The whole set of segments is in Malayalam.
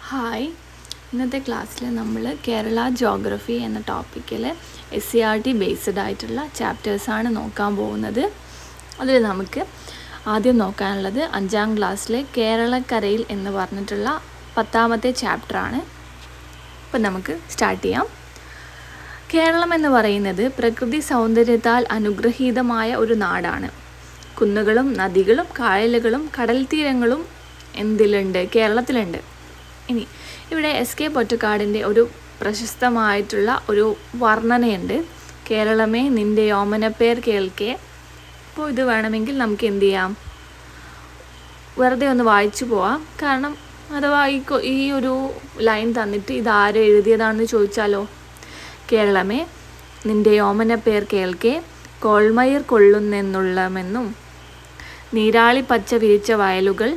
ഹായ്, ഇന്നത്തെ ക്ലാസ്സിൽ നമ്മൾ കേരള ജോഗ്രഫി എന്ന ടോപ്പിക്കിൽ SCERT ബേസ്ഡ് ആയിട്ടുള്ള ചാപ്റ്റേഴ്സാണ് നോക്കാൻ പോകുന്നത്. അതിൽ നമുക്ക് ആദ്യം നോക്കാനുള്ളത് 5ാം ക്ലാസ്സിലെ കേരളക്കരയിൽ എന്ന് പറഞ്ഞിട്ടുള്ള 10ാമത്തെ ചാപ്റ്ററാണ്. അപ്പം നമുക്ക് സ്റ്റാർട്ട് ചെയ്യാം. കേരളം എന്ന് പറയുന്നത് പ്രകൃതി സൗന്ദര്യത്താൽ അനുഗ്രഹീതമായ ഒരു നാടാണ്. കുന്നുകളും നദികളും കായലുകളും കടൽ തീരങ്ങളും എന്തിലുണ്ട്? കേരളത്തിലുണ്ട്. ഇനി ഇവിടെ SK പൊറ്റക്കാടിൻ്റെ ഒരു പ്രശസ്തമായിട്ടുള്ള ഒരു വർണ്ണനയുണ്ട്. കേരളമേ നിൻ്റെ ഓമനപ്പേർ കേൾക്കേ. അപ്പോൾ ഇത് വേണമെങ്കിൽ നമുക്ക് എന്ത് ചെയ്യാം, വെറുതെ ഒന്ന് വായിച്ചു പോവാം. കാരണം അഥവാ ഈ ഒരു ലൈൻ തന്നിട്ട് ഇതാര് എഴുതിയതാണെന്ന് ചോദിച്ചാലോ. കേരളമേ നിൻ്റെ ഓമനപ്പേർ കേൾക്കേ, കോൾമയിർ കൊള്ളുന്നെന്നുള്ളമെന്നും നീരാളി പച്ച വിരിച്ച വയലുകൾ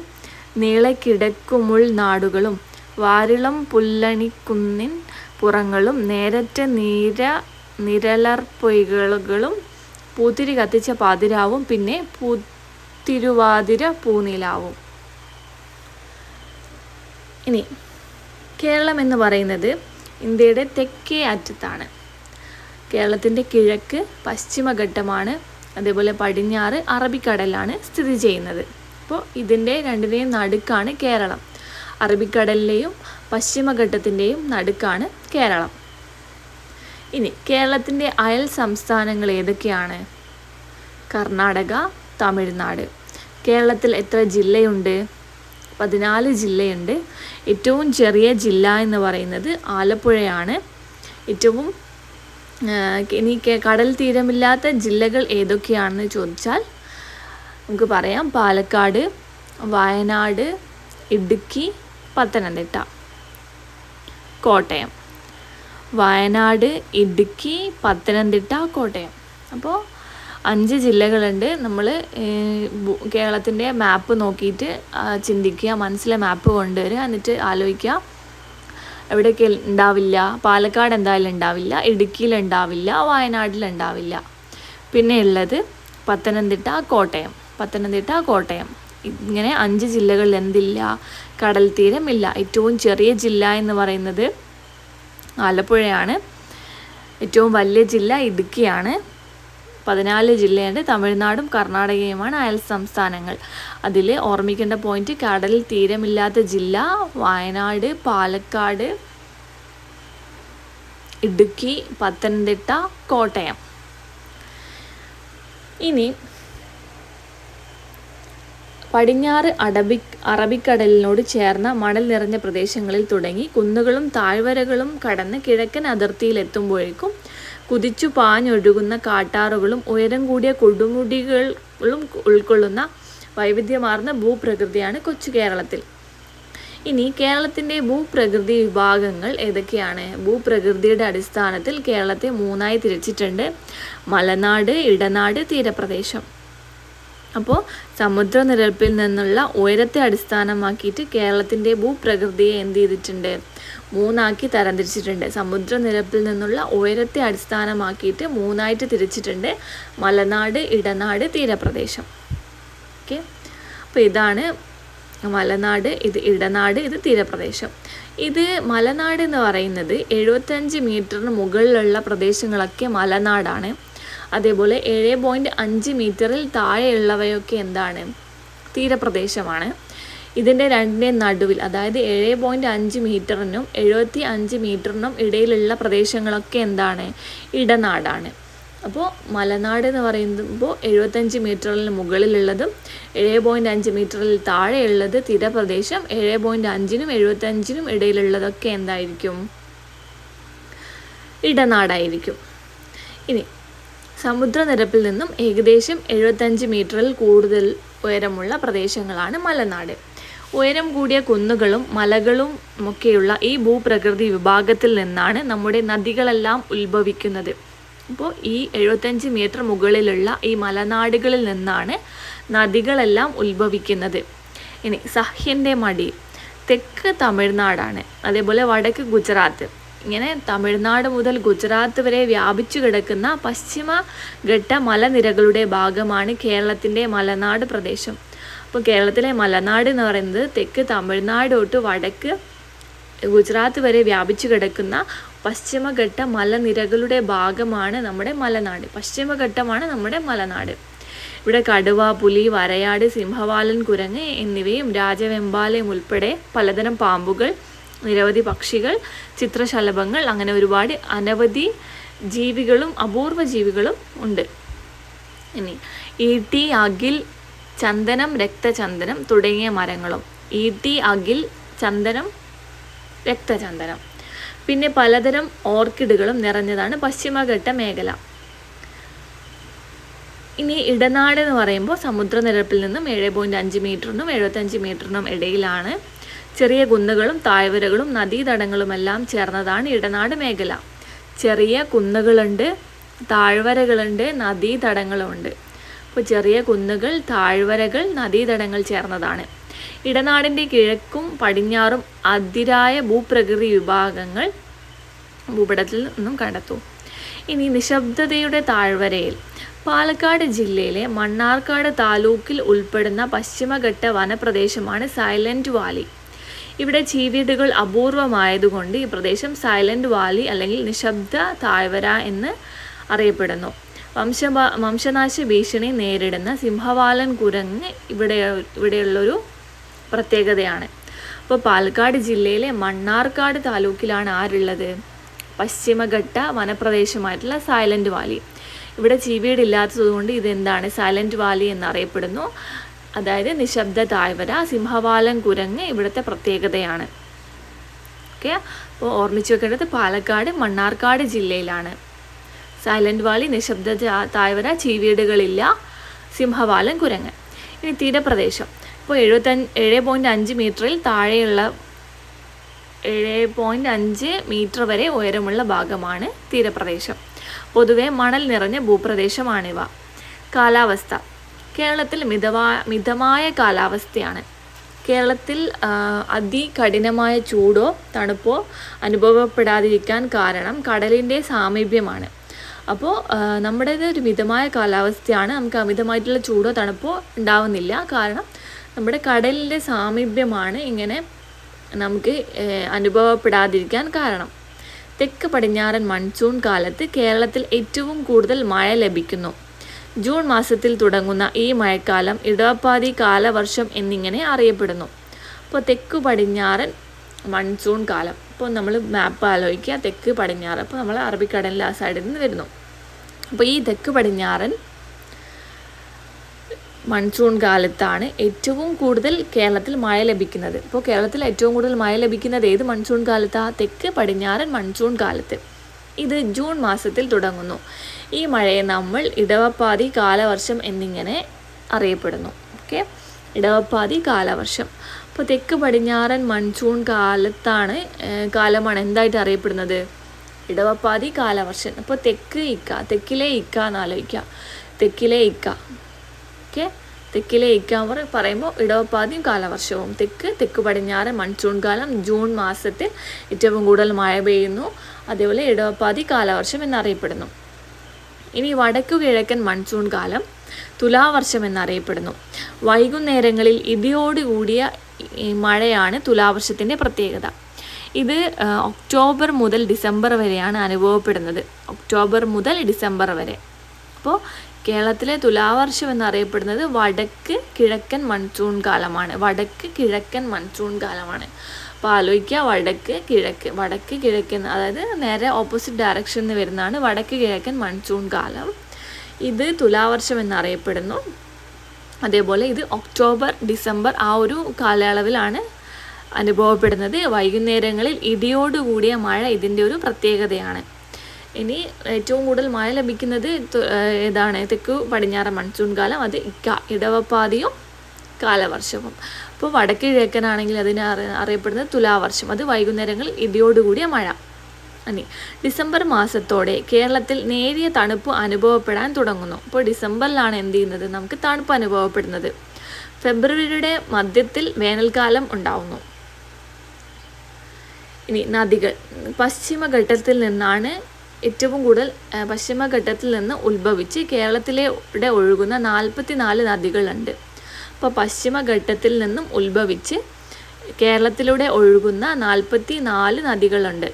നീളെ കിടക്കുമുൾ നാടുകളും വാരിളം പുല്ലണിക്കുന്നിൻ പുറങ്ങളും നേരറ്റ നിരലർപ്പൊയ്കളും പൂത്തിരി കത്തിച്ച പാതിരാവും പിന്നെ തിരുവാതിര പൂനിലാവും. ഇനി കേരളം എന്ന് പറയുന്നത് ഇന്ത്യയുടെ തെക്കേ അറ്റത്താണ്. കേരളത്തിൻ്റെ കിഴക്ക് പശ്ചിമഘട്ടമാണ്, അതേപോലെ പടിഞ്ഞാറ് അറബിക്കടലാണ് സ്ഥിതി ചെയ്യുന്നത്. അപ്പോൾ ഇതിൻ്റെ രണ്ടിൻ്റെയും നടുക്കാണ് കേരളം. അറബിക്കടലിലെയും പശ്ചിമഘട്ടത്തിൻ്റെയും നടുക്കാണ് കേരളം. ഇനി കേരളത്തിൻ്റെ അയൽ സംസ്ഥാനങ്ങൾ ഏതൊക്കെയാണ്? കർണാടക, തമിഴ്നാട്. കേരളത്തിൽ എത്ര ജില്ലയുണ്ട്? 14 ജില്ലയുണ്ട്. ഏറ്റവും ചെറിയ ജില്ല എന്ന് പറയുന്നത് ആലപ്പുഴയാണ്. ഏറ്റവും ഇനി കടൽ തീരമില്ലാത്ത ജില്ലകൾ ഏതൊക്കെയാണെന്ന് ചോദിച്ചാൽ നമുക്ക് പറയാം. പാലക്കാട്, വയനാട്, ഇടുക്കി, പത്തനംതിട്ട, കോട്ടയം. വയനാട്, ഇടുക്കി, പത്തനംതിട്ട, കോട്ടയം. അപ്പോൾ 5 ജില്ലകളുണ്ട്. നമ്മൾ കേരളത്തിൻ്റെ മാപ്പ് നോക്കിയിട്ട് ചിന്തിക്കുക, മനസ്സിലെ മാപ്പ് കൊണ്ടുവരിക, എന്നിട്ട് ആലോചിക്കുക എവിടെയൊക്കെ ഉണ്ടാവില്ല. പാലക്കാട് എന്തായാലും ഉണ്ടാവില്ല, ഇടുക്കിയിൽ ഉണ്ടാവില്ല, വയനാട്ടിൽ ഉണ്ടാവില്ല. പിന്നെ ഉള്ളത് പത്തനംതിട്ട, കോട്ടയം. ഇങ്ങനെ 5 ജില്ലകളിൽ എന്തില്ല? കടൽ തീരം ഇല്ല. ഏറ്റവും ചെറിയ ജില്ല എന്ന് പറയുന്നത് ആലപ്പുഴയാണ്. ഏറ്റവും വലിയ ജില്ല ഇടുക്കിയാണ്. 14 ജില്ലയുണ്ട്. തമിഴ്നാടും കർണാടകയുമാണ് അയൽ സംസ്ഥാനങ്ങൾ. അതിൽ ഓർമ്മിക്കേണ്ട പോയിന്റ്, കടൽ തീരമില്ലാത്ത ജില്ല വയനാട്, പാലക്കാട്, ഇടുക്കി, പത്തനംതിട്ട, കോട്ടയം. ഇനി പടിഞ്ഞാറ് അറബിക്കടലിനോട് ചേർന്ന മണൽ നിറഞ്ഞ പ്രദേശങ്ങളിൽ തുടങ്ങി കുന്നുകളും താഴ്വരകളും കടന്ന് കിഴക്കൻ അതിർത്തിയിലെത്തുമ്പോഴേക്കും കുതിച്ചു പാഞ്ഞൊഴുകുന്ന കാട്ടാറുകളും ഉയരം കൂടിയ കൊടുമുടികളും ഉൾക്കൊള്ളുന്ന വൈവിധ്യമാർന്ന ഭൂപ്രകൃതിയാണ് കൊച്ചു കേരളത്തിൽ. ഇനി കേരളത്തിൻ്റെ ഭൂപ്രകൃതി വിഭാഗങ്ങൾ ഏതൊക്കെയാണ്? ഭൂപ്രകൃതിയുടെ അടിസ്ഥാനത്തിൽ കേരളത്തെ 3ആയി തിരിച്ചിട്ടുണ്ട്. മലനാട്, ഇടനാട്, തീരപ്രദേശം. അപ്പോൾ സമുദ്രനിരപ്പിൽ നിന്നുള്ള ഉയരത്തെ അടിസ്ഥാനമാക്കിയിട്ട് കേരളത്തിൻ്റെ ഭൂപ്രകൃതിയെ എന്ത് ചെയ്തിട്ടുണ്ട്? 3ആക്കി തരംതിരിച്ചിട്ടുണ്ട്. സമുദ്രനിരപ്പിൽ നിന്നുള്ള ഉയരത്തെ അടിസ്ഥാനമാക്കിയിട്ട് 3ആയിട്ട് തിരിച്ചിട്ടുണ്ട്. മലനാട്, ഇടനാട്, തീരപ്രദേശം. ഓക്കെ, അപ്പോൾ ഇതാണ് മലനാട്, ഇത് ഇടനാട്, ഇത് തീരപ്രദേശം. ഇത് മലനാട് എന്ന് പറയുന്നത് 75 മീറ്ററിന് മുകളിലുള്ള പ്രദേശങ്ങളൊക്കെ മലനാടാണ്. അതേപോലെ 7.5 മീറ്ററിൽ താഴെയുള്ളവയൊക്കെ എന്താണ്? തീരപ്രദേശമാണ്. ഇതിൻ്റെ രണ്ടിൻ്റെയും നടുവിൽ, അതായത് 7.5 മീറ്ററിനും 75 മീറ്ററിനും ഇടയിലുള്ള പ്രദേശങ്ങളൊക്കെ എന്താണ്? ഇടനാടാണ്. അപ്പോൾ മലനാട് എന്ന് പറയുമ്പോൾ 75 മീറ്ററിന് മുകളിലുള്ളതും 7.5 മീറ്ററിൽ താഴെയുള്ളത് തീരപ്രദേശം. 7.5നും 75നും ഇടയിലുള്ളതൊക്കെ എന്തായിരിക്കും? ഇടനാടായിരിക്കും. ഇനി സമുദ്രനിരപ്പിൽ നിന്നും ഏകദേശം 75 മീറ്ററിൽ കൂടുതൽ ഉയരമുള്ള പ്രദേശങ്ങളാണ് മലനാട്. ഉയരം കൂടിയ കുന്നുകളും മലകളും ഒക്കെയുള്ള ഈ ഭൂപ്രകൃതി വിഭാഗത്തിൽ നിന്നാണ് നമ്മുടെ നദികളെല്ലാം ഉത്ഭവിക്കുന്നത്. അപ്പോൾ ഈ 75 മീറ്റർ മുകളിലുള്ള ഈ മലനാടുകളിൽ നിന്നാണ് നദികളെല്ലാം ഉത്ഭവിക്കുന്നത്. ഇനി സഹ്യൻ്റെ മടി തെക്ക് തമിഴ്നാടാണ്, അതേപോലെ വടക്ക് ഗുജറാത്ത്. ഇങ്ങനെ തമിഴ്നാട് മുതൽ ഗുജറാത്ത് വരെ വ്യാപിച്ചു കിടക്കുന്ന പശ്ചിമഘട്ട മലനിരകളുടെ ഭാഗമാണ് കേരളത്തിൻ്റെ മലനാട് പ്രദേശം. അപ്പോൾ കേരളത്തിലെ മലനാട് എന്ന് പറയുന്നത് തെക്ക് തമിഴ്നാട് തൊട്ട് വടക്ക് ഗുജറാത്ത് വരെ വ്യാപിച്ചു കിടക്കുന്ന പശ്ചിമഘട്ട മലനിരകളുടെ ഭാഗമാണ് നമ്മുടെ മലനാട്. പശ്ചിമഘട്ടമാണ് നമ്മുടെ മലനാട്. ഇവിടെ കടുവ, പുലി, വരയാട്, സിംഹവാലൻ, കുരങ്ങ് എന്നിവയും രാജവെമ്പാലയും ഉൾപ്പെടെ പലതരം പാമ്പുകൾ, നിരവധി പക്ഷികൾ, ചിത്രശലഭങ്ങൾ, അങ്ങനെ ഒരുപാട് അനവധി ജീവികളും അപൂർവ ജീവികളും ഉണ്ട്. ഇനി ഈട്ടി, അകിൽ, ചന്ദനം, രക്തചന്ദനം തുടങ്ങിയ മരങ്ങളും. ഈട്ടി, അകിൽ, ചന്ദനം, രക്തചന്ദനം. പിന്നെ പലതരം ഓർക്കിഡുകളും നിറഞ്ഞതാണ് പശ്ചിമഘട്ട മേഖല. ഇനി ഇടനാട് എന്ന് പറയുമ്പോൾ സമുദ്രനിരപ്പിൽ നിന്നും 7.5 മീറ്ററിനും 75 മീറ്ററിനും ഇടയിലാണ്. ചെറിയ കുന്നുകളും താഴ്വരകളും നദീതടങ്ങളുമെല്ലാം ചേർന്നതാണ് ഇടനാട് മേഖല. ചെറിയ കുന്നുകളുണ്ട്, താഴ്വരകളുണ്ട്, നദീതടങ്ങളുമുണ്ട്. അപ്പോൾ ചെറിയ കുന്നുകൾ, താഴ്വരകൾ, നദീതടങ്ങൾ ചേർന്നതാണ്. ഇടനാടിൻ്റെ കിഴക്കും പടിഞ്ഞാറും അതിരായ ഭൂപ്രകൃതി വിഭാഗങ്ങൾ ഭൂപടത്തിൽ നിന്നും കണ്ടെത്തും. ഇനി നിശബ്ദതയുടെ താഴ്വരയിൽ പാലക്കാട് ജില്ലയിലെ മണ്ണാർക്കാട് താലൂക്കിൽ ഉൾപ്പെടുന്ന പശ്ചിമഘട്ട വനപ്രദേശമാണ് സൈലന്റ് വാലി. ഇവിടെ ചീവീടുകൾ അപൂർവമായതുകൊണ്ട് ഈ പ്രദേശം സൈലന്റ് വാലി അല്ലെങ്കിൽ നിശബ്ദ താഴ്വര എന്ന് അറിയപ്പെടുന്നു. വംശനാശ ഭീഷണി നേരിടുന്ന സിംഹവാലൻ കുരങ്ങ് ഇവിടെയുള്ളൊരു പ്രത്യേകതയാണ്. അപ്പോൾ പാലക്കാട് ജില്ലയിലെ മണ്ണാർക്കാട് താലൂക്കിലാണ് ആരുള്ളത്? പശ്ചിമഘട്ട വനപ്രദേശമായിട്ടുള്ള സൈലന്റ് വാലി. ഇവിടെ ചീവീടില്ലാത്തതുകൊണ്ട് ഇതെന്താണ്? സൈലന്റ് വാലി എന്നറിയപ്പെടുന്നു. അതായത് നിശബ്ദ താഴ്വര, സിംഹവാലൻ കുരങ്ങ് ഇവിടുത്തെ പ്രത്യേകതയാണ്. ഓക്കെ, അപ്പോൾ ഓർമ്മിച്ച് വെക്കേണ്ടത് പാലക്കാട് മണ്ണാർക്കാട് ജില്ലയിലാണ്. സൈലന്റ് വാലി, നിശബ്ദ താഴ്വര, ചീവീടുകളില്ല, സിംഹവാലൻ കുരങ്ങ്. ഇനി തീരപ്രദേശം. ഇപ്പോൾ 7.5 മീറ്ററിൽ താഴെയുള്ള 7.5 മീറ്റർ വരെ ഉയരമുള്ള ഭാഗമാണ് തീരപ്രദേശം. പൊതുവെ മണൽ നിറഞ്ഞ ഭൂപ്രദേശമാണിവ. കാലാവസ്ഥ. കേരളത്തിൽ മിതമായ കാലാവസ്ഥയാണ്. കേരളത്തിൽ അതികഠിനമായ ചൂടോ തണുപ്പോ അനുഭവപ്പെടാതിരിക്കാൻ കാരണം കടലിൻ്റെ സാമീപ്യമാണ്. അപ്പോൾ നമ്മുടേത് ഒരു മിതമായ കാലാവസ്ഥയാണ്. നമുക്ക് അമിതമായിട്ടുള്ള ചൂടോ തണുപ്പോ ഉണ്ടാവുന്നില്ല. കാരണം നമ്മുടെ കടലിൻ്റെ സാമീപ്യമാണ് ഇങ്ങനെ നമുക്ക് അനുഭവപ്പെടാതിരിക്കാൻ കാരണം. തെക്ക് പടിഞ്ഞാറൻ മൺസൂൺ കാലത്ത് കേരളത്തിൽ ഏറ്റവും കൂടുതൽ മഴ ലഭിക്കുന്നു. ജൂൺ മാസത്തിൽ തുടങ്ങുന്ന ഈ മഴക്കാലം ഇടവപ്പാതി കാലവർഷം എന്നിങ്ങനെ അറിയപ്പെടുന്നു. അപ്പോൾ തെക്ക് പടിഞ്ഞാറൻ മൺസൂൺ കാലം. അപ്പോൾ നമ്മൾ മാപ്പ് ആലോചിക്കുക, തെക്ക് പടിഞ്ഞാറ്. അപ്പോൾ നമ്മൾ അറബിക്കടലിൻ്റെ ആ സൈഡിൽ നിന്ന് വരുന്നു. അപ്പോൾ ഈ തെക്ക് പടിഞ്ഞാറൻ മൺസൂൺ കാലത്താണ് ഏറ്റവും കൂടുതൽ കേരളത്തിൽ മഴ ലഭിക്കുന്നത്. ഇപ്പോൾ കേരളത്തിൽ ഏറ്റവും കൂടുതൽ മഴ ലഭിക്കുന്നത് ഏത് മൺസൂൺ കാലത്താണ്? തെക്ക് പടിഞ്ഞാറൻ മൺസൂൺ കാലത്ത്. ഇത് ജൂൺ മാസത്തിൽ തുടങ്ങുന്നു. ഈ മഴയെ നമ്മൾ ഇടവപ്പാതി കാലവർഷം എന്നിങ്ങനെ അറിയപ്പെടുന്നു. ഓക്കെ, ഇടവപ്പാതി കാലവർഷം. അപ്പോൾ തെക്ക് പടിഞ്ഞാറൻ മൺസൂൺ കാലമാണ് എന്തായിട്ട് അറിയപ്പെടുന്നത്? ഇടവപ്പാതി കാലവർഷം. അപ്പോൾ തെക്കിലെ ഇക്ക എന്നാലോചിക്കുക. തെക്കിലെ ഇക്ക പറയുമ്പോൾ ഇടവപ്പാതിയും കാലവർഷവും. തെക്ക് പടിഞ്ഞാറൻ മൺസൂൺ കാലം ജൂൺ മാസത്തിൽ ഏറ്റവും കൂടുതൽ മഴ പെയ്യുന്നു. അതേപോലെ ഇടവപ്പാതി കാലവർഷം എന്നറിയപ്പെടുന്നു. ഇനി വടക്കു കിഴക്കൻ മൺസൂൺ കാലം തുലാവർഷം എന്നറിയപ്പെടുന്നു. വൈകുന്നേരങ്ങളിൽ ഇടിയോടുകൂടിയ മഴയാണ് തുലാവർഷത്തിൻ്റെ പ്രത്യേകത. ഇത് ഒക്ടോബർ മുതൽ ഡിസംബർ വരെയാണ് അനുഭവപ്പെടുന്നത്. ഒക്ടോബർ മുതൽ ഡിസംബർ വരെ. അപ്പോൾ കേരളത്തിലെ തുലാവർഷം എന്നറിയപ്പെടുന്നത് വടക്ക് കിഴക്കൻ മൺസൂൺ കാലമാണ്. അപ്പോൾ ആലോചിക്കുക, വടക്ക് കിഴക്കൻ, അതായത് നേരെ ഓപ്പോസിറ്റ് ഡയറക്ഷനിൽ വരുന്നതാണ് വടക്ക് കിഴക്കൻ മൺസൂൺ കാലം. ഇത് തുലാവർഷം എന്നറിയപ്പെടുന്നു. അതേപോലെ ഇത് ഒക്ടോബർ ഡിസംബർ ആ ഒരു കാലയളവിലാണ് അനുഭവപ്പെടുന്നത്. വൈകുന്നേരങ്ങളിൽ ഇടിയോടുകൂടിയ മഴ ഇതിൻ്റെ ഒരു പ്രത്യേകതയാണ്. ഇനി ഏറ്റവും കൂടുതൽ മഴ ലഭിക്കുന്നത് ഏതാണ്? തെക്ക് പടിഞ്ഞാറൻ മൺസൂൺ കാലം. അത് ഇടവപ്പാതിയും കാലവർഷവും. അപ്പോൾ വടക്ക് കിഴക്കനാണെങ്കിൽ അതിനെ അറിയപ്പെടുന്നത് തുലാവർഷം. അത് വൈകുന്നേരങ്ങളിൽ ഇടിയോടുകൂടിയ മഴ. ഇനി ഡിസംബർ മാസത്തോടെ കേരളത്തിൽ നേരിയ തണുപ്പ് അനുഭവപ്പെടാൻ തുടങ്ങുന്നു. അപ്പോൾ ഡിസംബറിലാണ് എന്ത് ചെയ്യുന്നത്? നമുക്ക് തണുപ്പ് അനുഭവപ്പെടുന്നത്. ഫെബ്രുവരിയുടെ മധ്യത്തിൽ വേനൽക്കാലം ഉണ്ടാവുന്നു. ഇനി നദികൾ. പശ്ചിമഘട്ടത്തിൽ നിന്ന് ഉത്ഭവിച്ച് കേരളത്തിലൂടെ ഒഴുകുന്ന 44 നദികളുണ്ട്. അപ്പോൾ പശ്ചിമഘട്ടത്തിൽ നിന്നും ഉത്ഭവിച്ച് കേരളത്തിലൂടെ ഒഴുകുന്ന 44 നദികളുണ്ട്.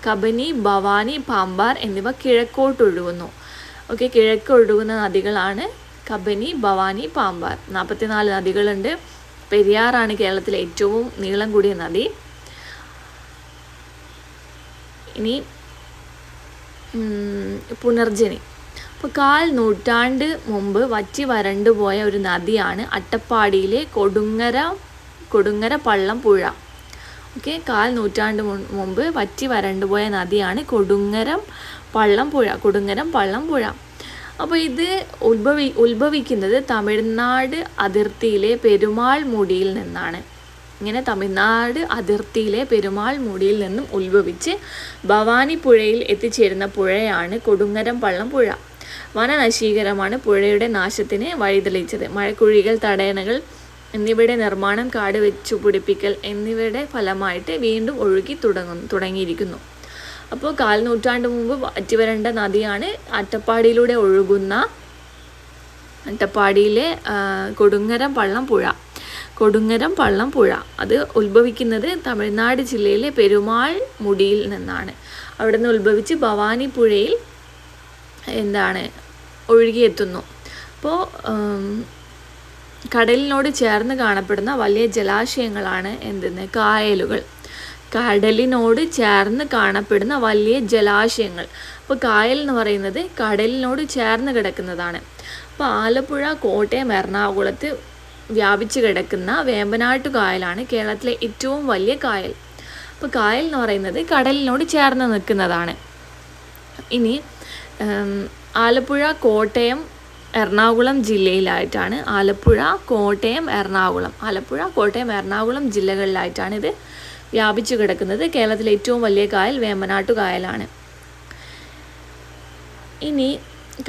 കബനി, ഭവാനി, പാമ്പാർ എന്നിവ കിഴക്കോട്ട് ഒഴുകുന്നു. ഓക്കെ, കിഴക്ക് ഒഴുകുന്ന നദികളാണ് കബനി, ഭവാനി, പാമ്പാർ. 44 നദികളുണ്ട്. പെരിയാറാണ് കേരളത്തിലെ ഏറ്റവും നീളം കൂടിയ നദി. ഇനി പുനർജനി. അപ്പോൾ 1/4 നൂറ്റാണ്ട് മുമ്പ് വറ്റി വരണ്ടുപോയ ഒരു നദിയാണ് അട്ടപ്പാടിയിലെ കൊടുങ്ങര പള്ളം പുഴ. ഓക്കെ, 1/4 നൂറ്റാണ്ട് മുമ്പ് വറ്റി വരണ്ടുപോയ നദിയാണ് കൊടുങ്ങരം പള്ളം പുഴ. അപ്പോൾ ഇത് ഉത്ഭവിക്കുന്നത് തമിഴ്നാട് അതിർത്തിയിലെ പെരുമാൾ മുടിയിൽ നിന്നാണ്. ഇങ്ങനെ തമിഴ്നാട് അതിർത്തിയിലെ പെരുമാൾ മുടിയിൽ നിന്നും ഉത്ഭവിച്ച് ഭവാനി പുഴയിൽ എത്തിച്ചേരുന്ന പുഴയാണ് കൊടുങ്ങരം പള്ളം പുഴ. വനനശീകരമാണ് പുഴയുടെ നാശത്തിന് വഴിതെളിച്ചത്. മഴക്കുഴികൾ, തടയണകൾ എന്നിവയുടെ നിർമ്മാണം, കാട് വെച്ചു പിടിപ്പിക്കൽ എന്നിവയുടെ ഫലമായിട്ട് വീണ്ടും ഒഴുകി തുടങ്ങിയിരിക്കുന്നു. അപ്പോൾ 1/4 നൂറ്റാണ്ട് മുമ്പ് വറ്റിവരണ്ട നദിയാണ് അട്ടപ്പാടിയിലൂടെ ഒഴുകുന്ന അട്ടപ്പാടിയിലെ കൊടുങ്ങരം പള്ളം പുഴ. അത് ഉത്ഭവിക്കുന്നത് തമിഴ്നാട് ജില്ലയിലെ പെരുമാൾ മുടിയിൽ നിന്നാണ്. അവിടെ നിന്ന് ഉത്ഭവിച്ച് ഭവാനി പുഴയിൽ ഒഴുകിയെത്തുന്നു. അപ്പോൾ കടലിനോട് ചേർന്ന് കാണപ്പെടുന്ന വലിയ ജലാശയങ്ങളാണ് കായലുകൾ. കടലിനോട് ചേർന്ന് കാണപ്പെടുന്ന വലിയ ജലാശയങ്ങൾ. അപ്പോൾ കായൽ എന്ന് പറയുന്നത് കടലിനോട് ചേർന്ന് കിടക്കുന്നതാണ്. അപ്പോൾ ആലപ്പുഴ, കോട്ടയം, എറണാകുളത്ത് വ്യാപിച്ചു കിടക്കുന്ന വേമ്പനാട്ടു കായലാണ് കേരളത്തിലെ ഏറ്റവും വലിയ കായൽ. അപ്പോൾ കായൽ എന്ന് പറയുന്നത് കടലിനോട് ചേർന്ന് നിൽക്കുന്നതാണ്. ഇനി ആലപ്പുഴ, കോട്ടയം, എറണാകുളം ജില്ലയിലായിട്ടാണ് ആലപ്പുഴ, കോട്ടയം, എറണാകുളം ജില്ലകളിലായിട്ടാണ് ഇത് വ്യാപിച്ചു കിടക്കുന്നത്. കേരളത്തിലെ ഏറ്റവും വലിയ കായൽ വേമ്പനാട്ടു കായലാണ്. ഇനി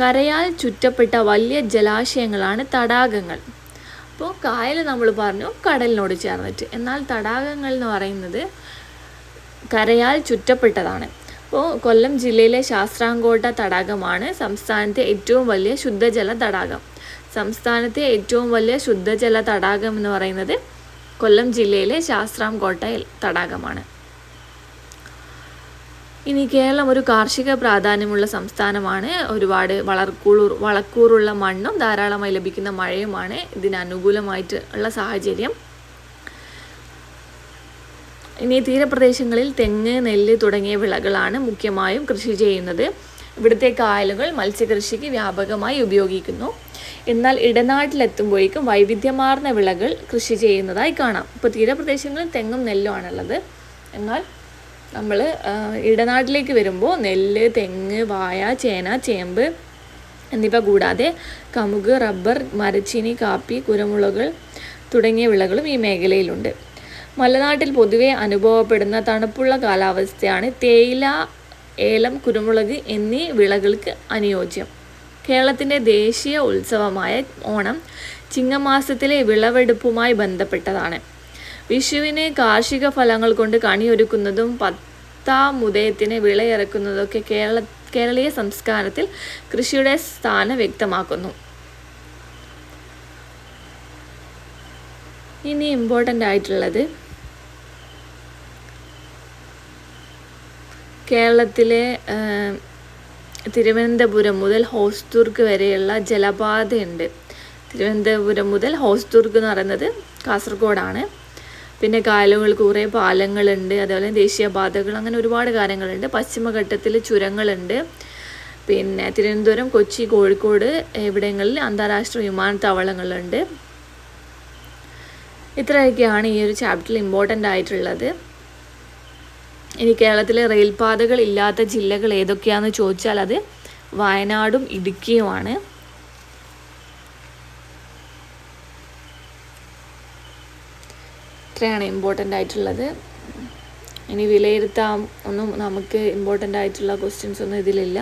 കരയാൽ ചുറ്റപ്പെട്ട വലിയ ജലാശയങ്ങളാണ് തടാകങ്ങൾ. അപ്പോൾ കായൽ നമ്മൾ പറഞ്ഞു കടലിനോട് ചേർന്നിട്ട്, എന്നാൽ തടാകങ്ങൾ എന്ന് പറയുന്നത് കരയാൽ ചുറ്റപ്പെട്ടതാണ്. അപ്പോൾ കൊല്ലം ജില്ലയിലെ ശാസ്താംകോട്ട തടാകമാണ് സംസ്ഥാനത്തെ ഏറ്റവും വലിയ ശുദ്ധജല തടാകം എന്ന് പറയുന്നത് കൊല്ലം ജില്ലയിലെ ശാസ്താംകോട്ട തടാകമാണ്. ഇനി കേരളം ഒരു കാർഷിക പ്രാധാന്യമുള്ള സംസ്ഥാനമാണ്. ഒരുപാട് വളക്കൂറുള്ള മണ്ണും ധാരാളമായി ലഭിക്കുന്ന മഴയുമാണ് ഇതിന് അനുകൂലമായിട്ട് ഉള്ള സാഹചര്യം. ഇനി തീരപ്രദേശങ്ങളിൽ തെങ്ങ്, നെല്ല് തുടങ്ങിയ വിളകളാണ് മുഖ്യമായും കൃഷി ചെയ്യുന്നത്. ഇവിടുത്തെ കായലുകൾ മത്സ്യകൃഷിക്ക് വ്യാപകമായി ഉപയോഗിക്കുന്നു. എന്നാൽ ഇടനാട്ടിലെത്തുമ്പോഴേക്കും വൈവിധ്യമാർന്ന വിളകൾ കൃഷി ചെയ്യുന്നതായി കാണാം. ഇപ്പോൾ തീരപ്രദേശങ്ങളിൽ തെങ്ങും നെല്ലും ആണുള്ളത്. എന്നാൽ നമ്മൾ ഇടനാട്ടിലേക്ക് വരുമ്പോൾ നെല്ല്, തെങ്ങ്, വാഴ, ചേന, ചേമ്പ് എന്നിവ കൂടാതെ കമുക്, റബ്ബർ, മരച്ചീനി, കാപ്പി, കുരുമുളക് തുടങ്ങിയ വിളകളും ഈ മേഖലയിലുണ്ട്. മലനാട്ടിൽ പൊതുവെ അനുഭവപ്പെടുന്ന തണുപ്പുള്ള കാലാവസ്ഥയാണ് തേയില, ഏലം, കുരുമുളക് എന്നീ വിളകൾക്ക് അനുയോജ്യം. കേരളത്തിൻ്റെ ദേശീയ ഉത്സവമായ ഓണം ചിങ്ങമാസത്തിലെ വിളവെടുപ്പുമായി ബന്ധപ്പെട്ടതാണ്. വിഷുവിന് കാർഷിക ഫലങ്ങൾ കൊണ്ട് കണിയൊരുക്കുന്നതും പത്താമുദയത്തിന് വിളയിറക്കുന്നതൊക്കെ കേരളീയ സംസ്കാരത്തിൽ കൃഷിയുടെ സ്ഥാനം വ്യക്തമാക്കുന്നു. ഇനി ഇമ്പോർട്ടൻ്റ് ആയിട്ടുള്ളത് കേരളത്തിലെ തിരുവനന്തപുരം മുതൽ ഹോസ്ദുർഗ് വരെയുള്ള ജലപാതയുണ്ട്. തിരുവനന്തപുരം മുതൽ ഹോസ്ദുർഗ് എന്ന് പറയുന്നത് കാസർഗോഡാണ്. പിന്നെ കായലുകൾക്ക് കുറേ പാലങ്ങളുണ്ട്, അതേപോലെ ദേശീയപാതകൾ, അങ്ങനെ ഒരുപാട് കാര്യങ്ങളുണ്ട്. പശ്ചിമഘട്ടത്തിൽ ചുരങ്ങളുണ്ട്. പിന്നെ തിരുവനന്തപുരം, കൊച്ചി, കോഴിക്കോട് ഇവിടങ്ങളിൽ അന്താരാഷ്ട്ര വിമാനത്താവളങ്ങളുണ്ട്. ഇത്രയൊക്കെയാണ് ഈ ഒരു ചാപ്റ്ററിൽ ഇമ്പോർട്ടൻ്റ് ആയിട്ടുള്ളത്. ഇനി കേരളത്തിലെ റെയിൽപാതകൾ ഇല്ലാത്ത ജില്ലകൾ ഏതൊക്കെയാണെന്ന് ചോദിച്ചാൽ അത് വയനാടും ഇടുക്കിയുമാണ്. ഇത്രയാണ് ഇമ്പോർട്ടൻ്റ് ആയിട്ടുള്ളത്. ഇനി വിലയിരുത്താം ഒന്നും നമുക്ക് ഇമ്പോർട്ടൻ്റ് ആയിട്ടുള്ള ക്വസ്റ്റ്യൻസ് ഒന്നും ഇതിലില്ല.